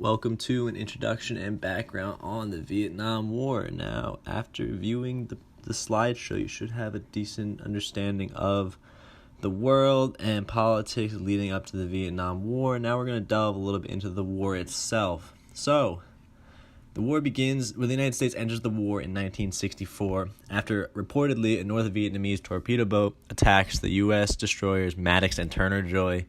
Welcome to an introduction and background on the Vietnam War. Now, after viewing the slideshow, you should have a decent understanding of the world and politics leading up to the Vietnam War. Now we're going to delve a little bit into the war itself. So, the war begins when the United States enters the war in 1964 after reportedly a North Vietnamese torpedo boat attacks the U.S. destroyers Maddox and Turner Joy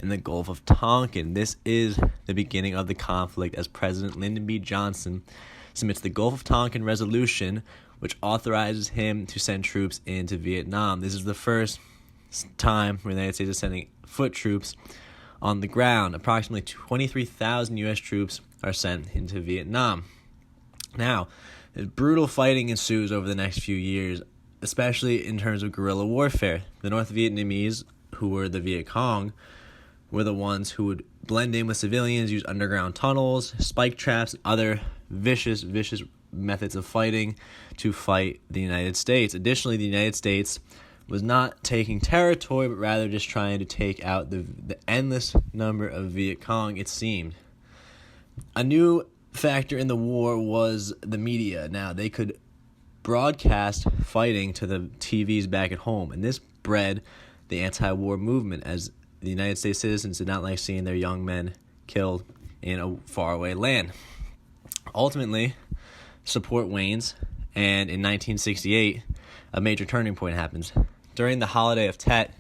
in the Gulf of Tonkin. This is the beginning of the conflict as President Lyndon B. Johnson submits the Gulf of Tonkin Resolution, which authorizes him to send troops into Vietnam. This is the first time where the United States is sending foot troops on the ground. Approximately 23,000 U.S. troops are sent into Vietnam. Now, brutal fighting ensues over the next few years, especially in terms of guerrilla warfare. The North Vietnamese, who were the Viet Cong, were the ones who would blend in with civilians, use underground tunnels, spike traps, and other vicious methods of fighting to fight the United States. Additionally, the United States was not taking territory, but rather just trying to take out the endless number of Viet Cong, it seemed. A new factor in the war was the media. Now, they could broadcast fighting to the TVs back at home, and this bred the anti-war movement, as the United States citizens did not like seeing their young men killed in a faraway land. Ultimately, support wanes, and in 1968, a major turning point happens. During the holiday of Tet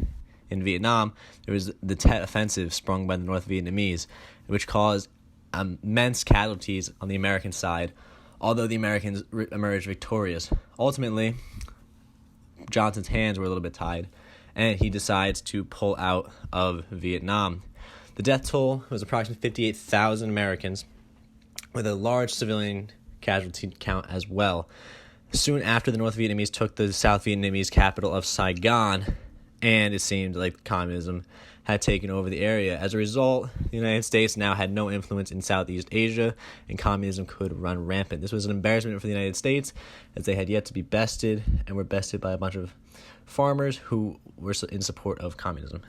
in Vietnam, there was the Tet Offensive sprung by the North Vietnamese, which caused immense casualties on the American side, although the Americans emerged victorious. Ultimately, Johnson's hands were a little bit tied, and he decides to pull out of Vietnam. The death toll was approximately 58,000 Americans, with a large civilian casualty count as well. Soon after, the North Vietnamese took the South Vietnamese capital of Saigon, and it seemed like communism had taken over the area. As a result, the United States now had no influence in Southeast Asia, and communism could run rampant. This was an embarrassment for the United States, as they had yet to be bested, and were bested by a bunch of farmers who were in support of communism.